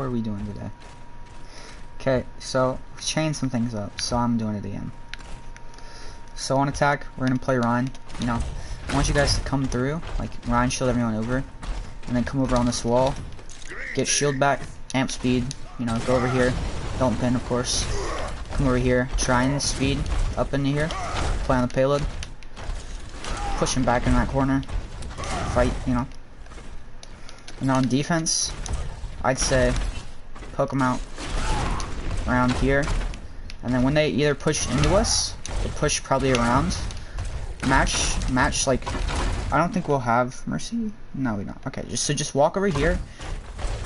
are we doing today? Okay, so change some things up, so I'm doing it again. So on attack, we're gonna play Rein. You know, I want you guys to come through, like Rein shield everyone over, and then come over on this wall, get shield back, amp speed, you know, go over here, don't pin of course, come over here, try and speed up into here, play on the payload, push him back in that corner, fight, you know. And on defense, I'd say poke them out around here, and then when they either push into us or push probably around, match like, I don't think we'll have Mercy. No, we don't. Okay, just walk over here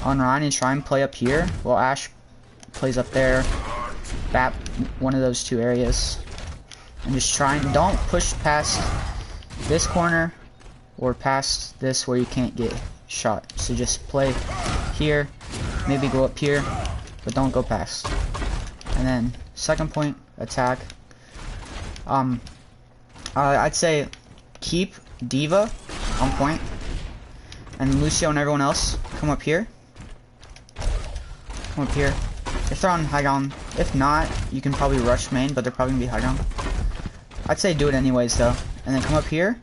on Rein and try and play up here while Ash plays up there. Bat one of those two areas, and just try and don't push past this corner or past this where you can't get shot. So just play here, maybe go up here, but don't go past. And then second point, attack. I'd say keep D.Va on point, and Lucio and everyone else come up here. Come up here. If they're on high ground, if not, you can probably rush main, but they're probably gonna be high ground. I'd say do it anyways though, and then come up here,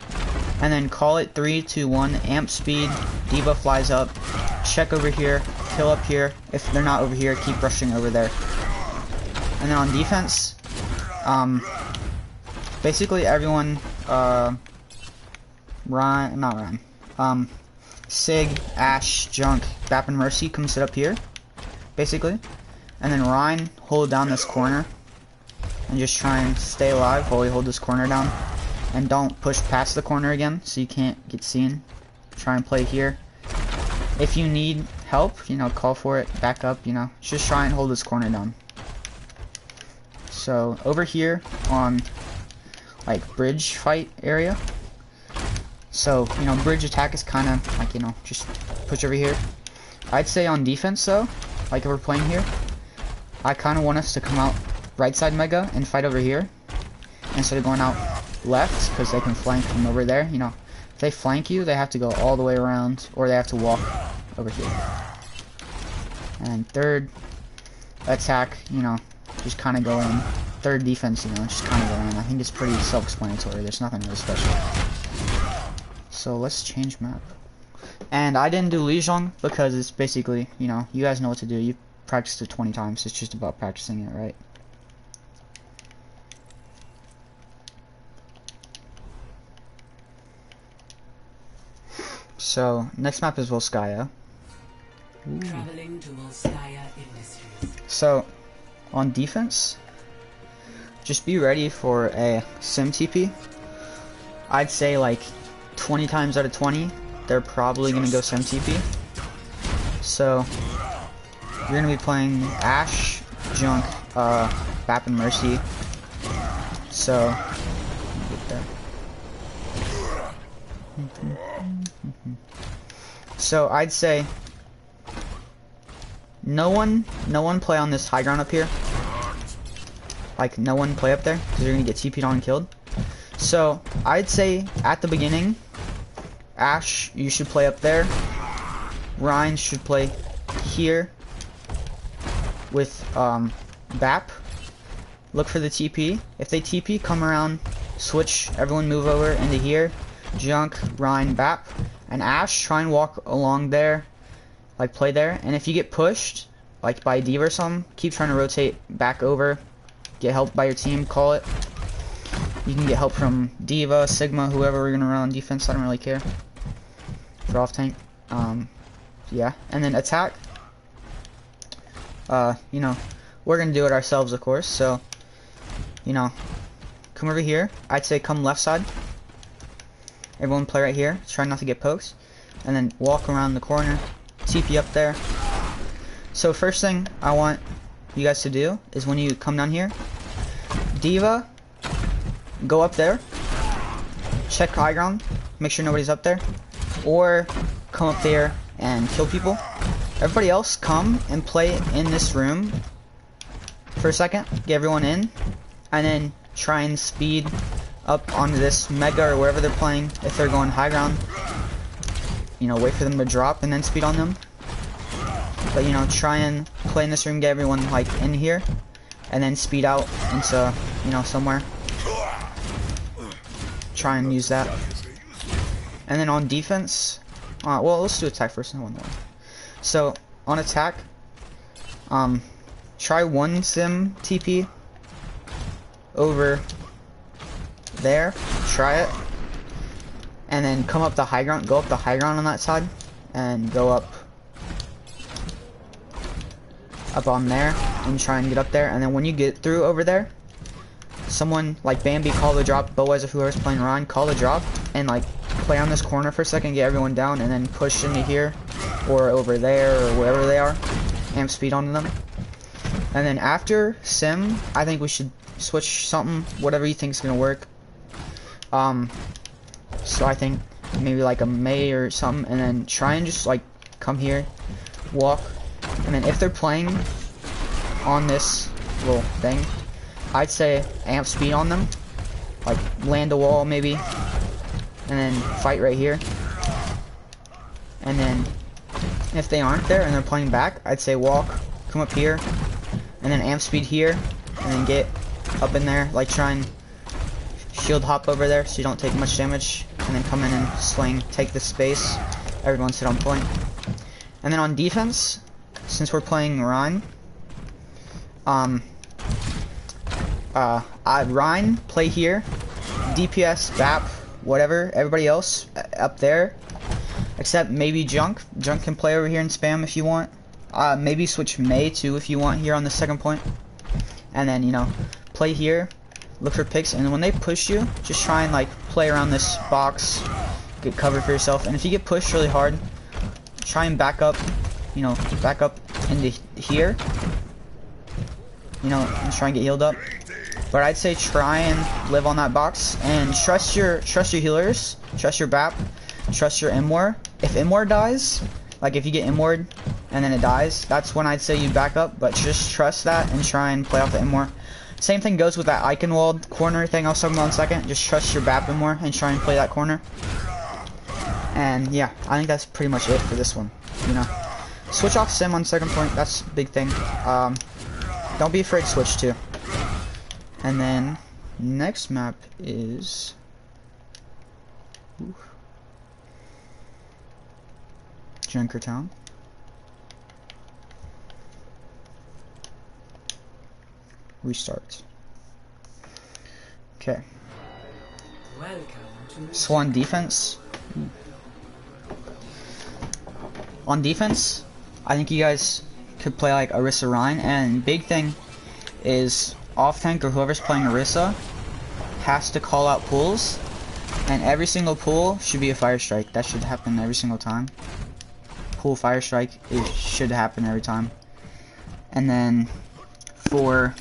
and then call it 3, 2, 1, amp speed. D.Va flies up. Check over here. Kill up here. If they're not over here, keep rushing over there. And then on defense, basically everyone, Sig, Ash, Junk, Bap, and Mercy come sit up here, basically. And then Rein, hold down this corner, and just try and stay alive while we hold this corner down. And don't push past the corner again, so you can't get seen. Try and play here. If you need help, you know, call for it, back up, you know. Just try and hold this corner down. So, over here on, like, bridge fight area. So, you know, bridge attack is kind of, like, you know, just push over here. I'd say on defense, though, like if we're playing here, I kind of want us to come out right side mega and fight over here, instead of going out left, because they can flank from over there, you know. If they flank you, they have to go all the way around, or they have to walk over here. And third, attack, you know, just kind of go in. Third, defense, you know, just kind of go in. I think it's pretty self-explanatory. There's nothing really special. So let's change map. And I didn't do Lijiang because it's basically, you know, you guys know what to do. You've practiced it 20 times. It's just about practicing it, right? So next map is Volskaya. Traveling to Volskaya Industries. So on defense, just be ready for a sim TP. I'd say like 20 times out of 20, they're probably gonna go sim TP. So you're gonna be playing Ash, Junk, Bap, and Mercy. So get that. So I'd say no one play on this high ground up here. Like no one play up there because you're gonna get TP'd on and killed. So I'd say at the beginning, Ash, you should play up there. Rein should play here with Bap. Look for the TP. If they TP, come around, switch, everyone move over into here. Junk, Rein, Bap, and Ash, try and walk along there, like play there. And if you get pushed, like by D.Va or something, keep trying to rotate back over. Get help by your team, call it. You can get help from D.Va, Sigma, whoever we're gonna run on defense. I don't really care. For off tank, yeah. And then attack. You know, we're gonna do it ourselves, of course. So, you know, come over here. I'd say come left side. Everyone play right here. Try not to get pokes. And then walk around the corner. TP up there. So first thing I want you guys to do is when you come down here, D.Va, go up there. Check high ground. Make sure nobody's up there. Or come up there and kill people. Everybody else come and play in this room for a second. Get everyone in. And then try and speed up onto this mega or wherever they're playing. If they're going high ground, you know, wait for them to drop and then speed on them. But you know, try and play in this room, get everyone like in here, and then speed out into, you know, somewhere. Try and use that. And then on defense, well, let's do attack first and 1-1. So on attack, try one sim TP over there. Try it, and then come up the high ground. Go up the high ground on that side, and go up on there, and try and get up there. And then when you get through over there, someone like Bambi, call the drop. Boaz, if whoever's playing Ryan, call the drop, and like play on this corner for a second, get everyone down, and then push into here or over there or wherever they are. Amp speed onto them. And then after sim, I think we should switch something, whatever you think is gonna work. So I think maybe like a May or something, and then try and just like come here, walk, and then if they're playing on this little thing, I'd say amp speed on them, like land a wall maybe, and then fight right here. And then if they aren't there and they're playing back, I'd say walk, come up here, and then amp speed here, and then get up in there, like try and shield hop over there so you don't take much damage, and then come in and swing, take the space. Everyone's hit on point. And then on defense, since we're playing Ryan, Ryan, play here, DPS, BAP, whatever, everybody else up there, except maybe Junk. Junk can play over here and spam if you want. Maybe switch May too if you want here on the second point. And then, you know, play here, look for picks, and when they push you, just try and like play around this box, get cover for yourself. And if you get pushed really hard, try and back up, you know, back up into here, you know, and try and get healed up. But I'd say try and live on that box and trust your healers, trust your BAP, trust your M-War. If M-War dies, like if you get M-War'd and then it dies, that's when I'd say you back up, but just trust that and try and play off the M-War. Same thing goes with that Eichenwald corner thing I was talking about in a second. Just trust your BAP M-War and try and play that corner. And yeah, I think that's pretty much it for this one, you know. Switch off sim on second point, that's a big thing. Don't be afraid to switch too. And then next map is Junkertown. Restart. Okay. So on defense, I think you guys could play like Orisa Ryan, and big thing is off tank or whoever's playing Orisa has to call out pulls, and every single pull should be a fire strike. That should happen every single time. Pull fire strike, it should happen every time. And then for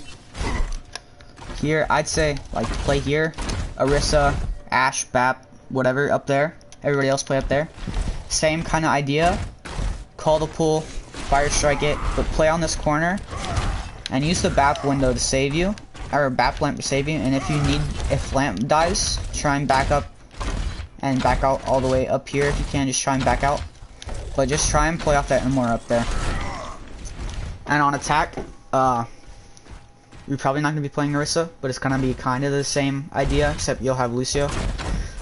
here, I'd say like play here, Orisa, Ashe, BAP, whatever up there. Everybody else play up there. Same kind of idea. Call the pull, fire strike it, but play on this corner and use the BAP window to save you, or BAP lamp to save you. And if lamp dies, try and back up and back out all the way up here if you can. Just try and back out, but just try and play off that M-War up there. And on attack, you're probably not gonna be playing Orisa, but it's gonna be kind of the same idea, except you'll have Lucio.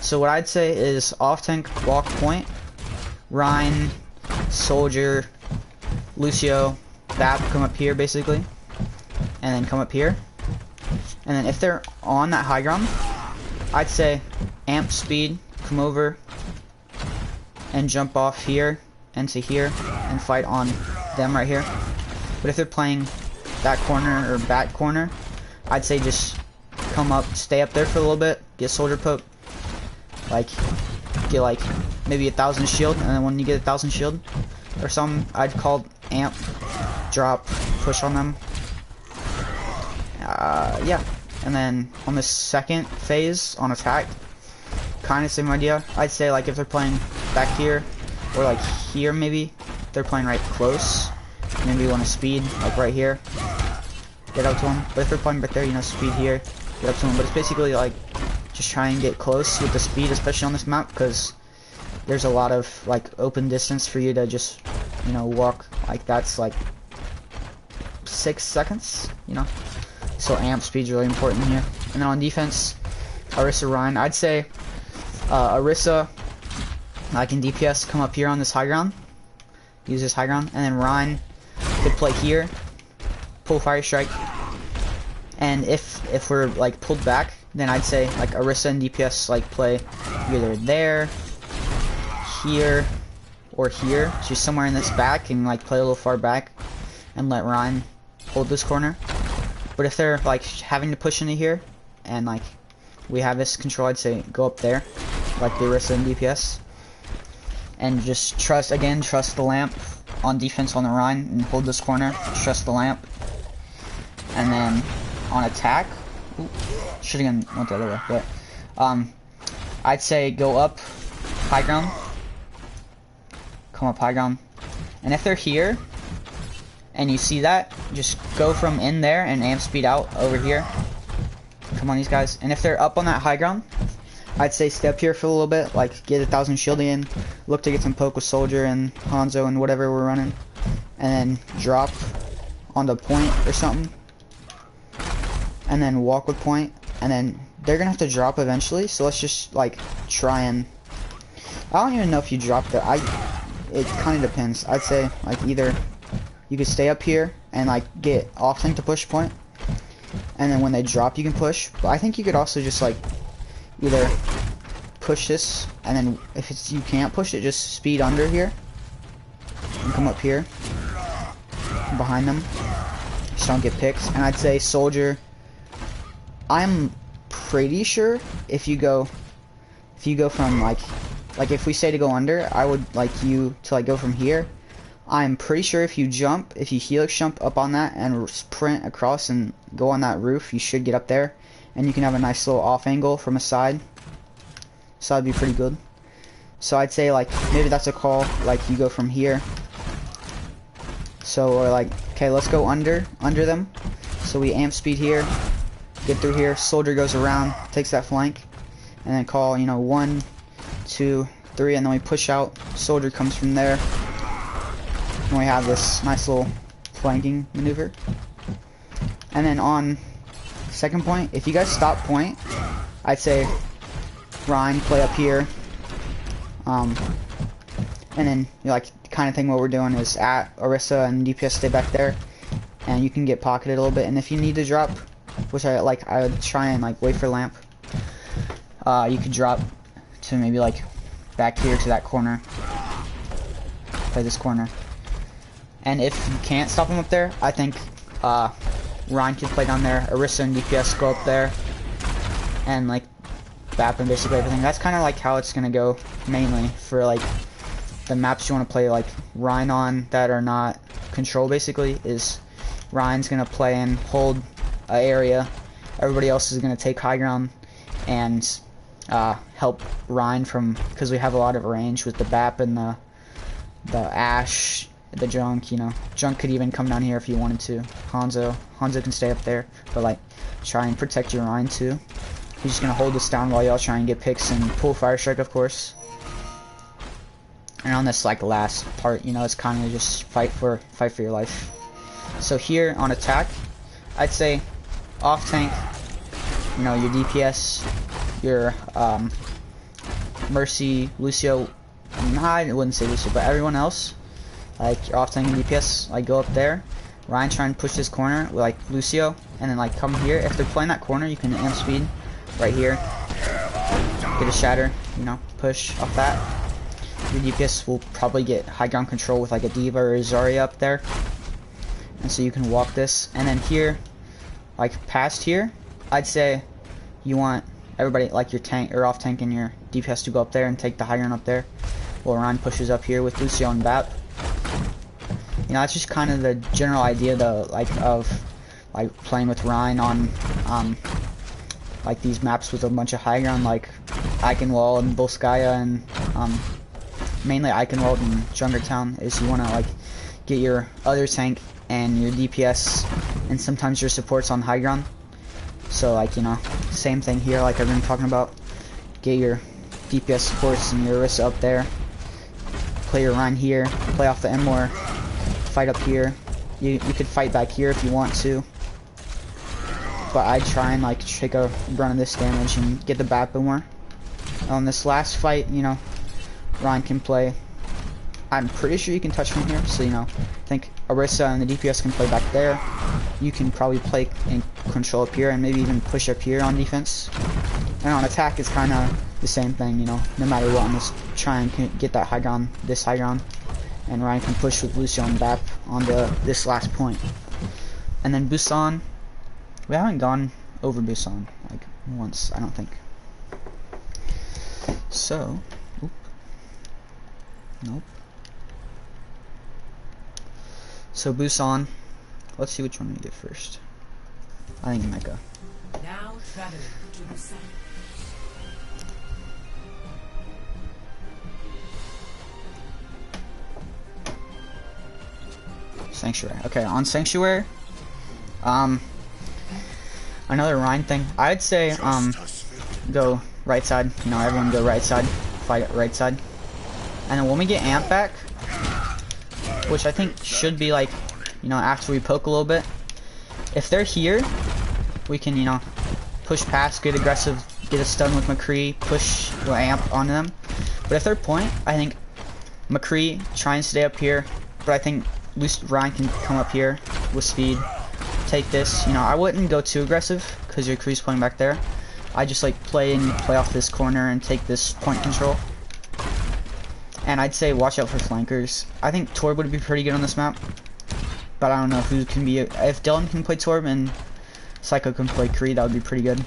So what I'd say is off tank, walk point, Ryan, Soldier, Lucio, BAP, come up here basically, and then come up here. And then if they're on that high ground, I'd say amp speed, come over and jump off here into here and fight on them right here. But if they're playing that corner or back corner, I'd say just come up, stay up there for a little bit, get soldier poke, like get like maybe 1,000 shield, and then when you get 1,000 shield or something, I'd call amp, drop, push on them. Yeah, and then on the second phase on attack, kind of same idea. I'd say like if they're playing back here or like here, maybe they're playing right close, maybe you want to speed like right here, get up to them. But if they're playing back there, you know, speed here, get up to them. But it's basically like just try and get close with the speed, especially on this map, because there's a lot of like open distance for you to just you know, walk like that's like 6 seconds, you know. So amp speed's really important here. And then on defense, Orisa, Rein. I'd say Orisa, I can DPS come up here on this high ground, use this high ground, and then Rein could play here, pull Fire Strike. And if we're like pulled back, then I'd say like Orisa and DPS like play either there, here, or here, just somewhere in this back, and like play a little far back, and let Rein hold this corner. But if they're like having to push into here, and like we have this control, I'd say go up there, like the Orisa and DPS, and just trust the lamp on defense on the Rein, and hold this corner, trust the lamp, and then on attack, should have went the other way, but I'd say go up high ground, come up high ground, and if they're here and you see that, just go from in there and amp speed out over here. Come on, these guys. And if they're up on that high ground, I'd say stay up here for a little bit, like get 1,000 shield in, look to get some poke with Soldier and Hanzo and whatever we're running, and then drop on the point or something, and then walk with point, and then they're gonna have to drop eventually, so let's just like try and, I don't even know if you drop there. It kind of depends. I'd say like either you could stay up here and like get off tank to push point, and then when they drop you can push. But I think you could also just like either push this, and then if you can't push it, just speed under here and come up here behind them, just don't get picked. And I'd say Soldier, I'm pretty sure if you go from like if we say to go under, I would like you to like go from here. I'm pretty sure if you helix jump up on that and sprint across and go on that roof, you should get up there, and you can have a nice little off angle from a side, so that'd be pretty good. So I'd say like maybe that's a call, like you go from here, so or like, okay, let's go under them, so we amp speed here, get through here, Soldier goes around, takes that flank, and then call, you know, 1, 2, 3, and then we push out, Soldier comes from there, and we have this nice little flanking maneuver. And then on second point, if you guys stop point, I'd say Rein play up here, and then you know, like kind of thing what we're doing is at Orisa and DPS stay back there, and you can get pocketed a little bit, and if you need to drop, which I would try and like wait for lamp, you could drop to maybe like back here to that corner, play this corner. And if you can't stop him up there, I think Rein can play down there, Orisa and DPS go up there, and like BAP and basically everything. That's kind of like how it's gonna go mainly for like the maps you want to play like Rein on that are not control. Basically, is Rein's gonna play and hold an area, everybody else is gonna take high ground and help Rein from, because we have a lot of range with the BAP and the Ashe. The Junk, you know, Junk could even come down here if you wanted to. Hanzo can stay up there, but like try and protect your Rein too. He's just gonna hold this down while y'all try and get picks and pull Fire Strike, of course. And on this like last part, you know, it's kind of just fight for your life. So here on attack, I'd say off tank, you know, your DPS, your Mercy, Lucio. I wouldn't say Lucio, but everyone else. Like your off tank and DPS, like go up there. Rein try and push this corner with like Lucio, and then like come here. If they're playing that corner, you can amp speed right here. Get a shatter, you know, push off that. Your DPS will probably get high ground control with like a D.Va or a Zarya up there, and so you can walk this. And then here, like past here, I'd say you want everybody, like your tank or off tank and your DPS, to go up there and take the high ground up there, while Rein pushes up here with Lucio and BAP. You know, that's just kind of the general idea, though, like of like playing with Rein on like these maps with a bunch of high ground, like Eichenwald and Volskaya, and mainly Eichenwald and Junkertown. Is you want to like get your other tank and your DPS and sometimes your supports on high ground. So like, you know, same thing here, like I've been talking about. Get your DPS supports and your Orisa up there, play your Rein here, play off the Emor, fight up here. You could fight back here if you want to. But I'd try and like take a run of this damage and get the Bat Boomer. On this last fight, you know, Rein can play. I'm pretty sure you can touch from here, so you know, I think Orisa and the DPS can play back there. You can probably play and control up here and maybe even push up here on defense. And on attack is kind of the same thing, you know, no matter what, I'm just trying to get that high ground, this high ground. And Rein can push with Lucio and Bap on this last point. And then Busan, we haven't gone over Busan like once, I don't think. So, oop. Nope. So Busan, let's see which one we get first. I think Mecha. Now traveling to Busan. Sanctuary. Okay, on Sanctuary, another Rein thing. I'd say go right side. You know, everyone go right side. Fight at right side. And then when we get Amp back, which I think should be like, you know, after we poke a little bit. If they're here, we can, you know, push past, get aggressive, get a stun with McCree, push the Amp on them. But if they're point, I think McCree try and stay up here. But I think at least Rein can come up here with speed, take this. You know, I wouldn't go too aggressive because your crew's playing back there. I just like play off this corner and take this point control. And I'd say watch out for flankers. I think Torb would be pretty good on this map. But I don't know who can be. If Dylan can play Torb and Psycho can play Kree, that would be pretty good.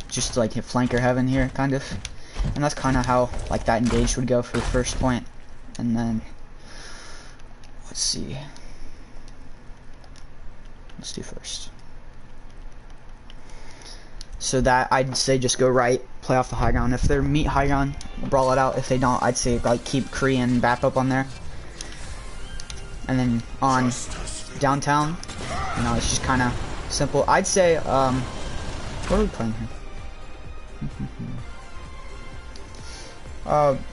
Just like hit flanker heaven here, kind of. And that's kind of how like that engage would go for the first point. And then, let's see. Let's do first. So that, I'd say just go right, play off the high ground. If they're meet high ground, brawl it out. If they don't, I'd say like keep Kree and Bap up on there. And then on downtown, you know, it's just kind of simple. I'd say, what are we playing here?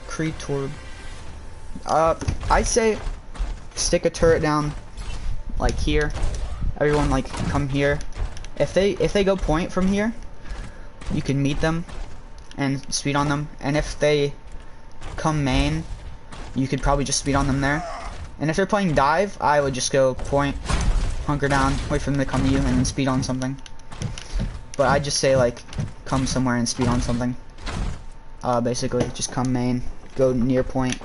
Kree Torb. I'd say stick a turret down like here. Everyone like come here. If they go point from here, you can meet them and speed on them. And if they come main, you could probably just speed on them there. And if they're playing dive, I would just go point, hunker down, wait for them to come to you, and then speed on something. But I'd just say like come somewhere and speed on something. Basically, just come main, go near point,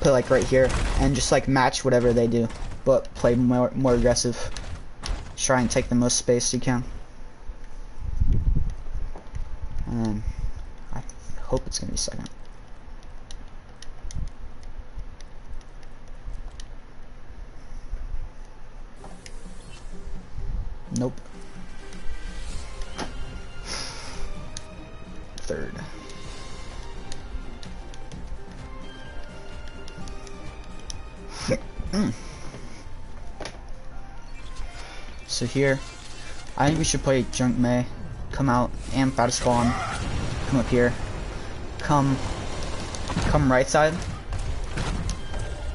play like right here, and just like match whatever they do, but play more aggressive. Try and take the most space you can. And then I hope it's gonna be second. Nope. Third. So here, I think we should play Junk Mei. Come out, Amp out of spawn. Come up here. Come right side.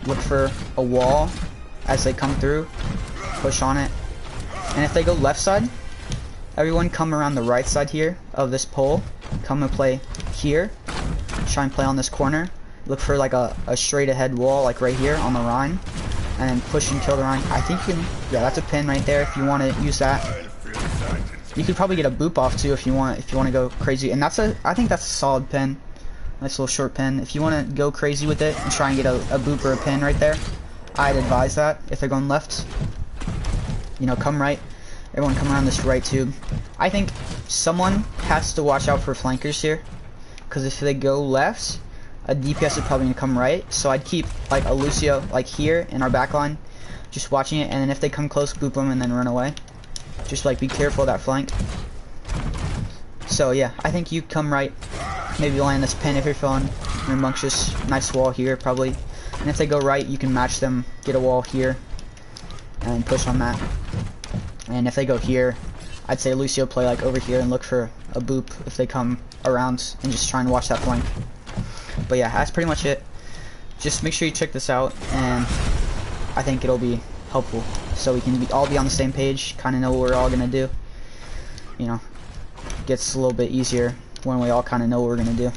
Look for a wall as they come through. Push on it. And if they go left side, everyone come around the right side here of this pole. Come and play here. Try and play on this corner. Look for like a straight ahead wall like right here on the Rein. And then push and kill the Rein. I think you can, yeah, that's a pin right there if you want to use that. You could probably get a boop off too if you want to go crazy. And I think that's a solid pin. Nice little short pin. If you want to go crazy with it and try and get a boop or a pin right there, I'd advise that if they're going left. You know, come right. Everyone come around this right tube. I think someone has to watch out for flankers here. Because if they go left, a DPS is probably going to come right. So I'd keep like a Lucio like here in our back line. Just watching it. And then if they come close, boop them and then run away. Just like be careful of that flank. So yeah, I think you come right. Maybe land this pin if you're feeling rambunctious. Nice wall here probably. And if they go right, you can match them. Get a wall here. And push on that. And if they go here, I'd say Lucio play like over here and look for a boop if they come around and just try and watch that flank. But yeah, that's pretty much it. just make sure you check this out, and I think it'll be helpful, so we can all be on the same page, kind of know what we're all gonna do. You know, it gets a little bit easier when we all kind of know what we're gonna do.